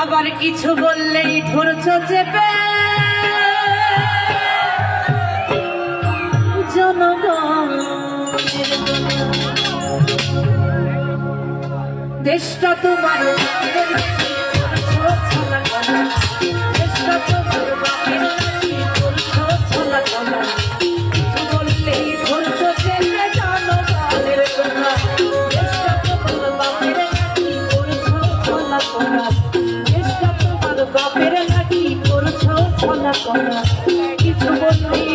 আবার কিছু বললেই ধরছ চেপে দেশটা তোমার দেশটা তোমার বাপের বললেই ধরছ চেপে জনগণের কথা দেশটা তোমার বাপের করছো ছলা করা দেশটা তোমার বাপের নাকি করছো ছলা করা কিছু বললেই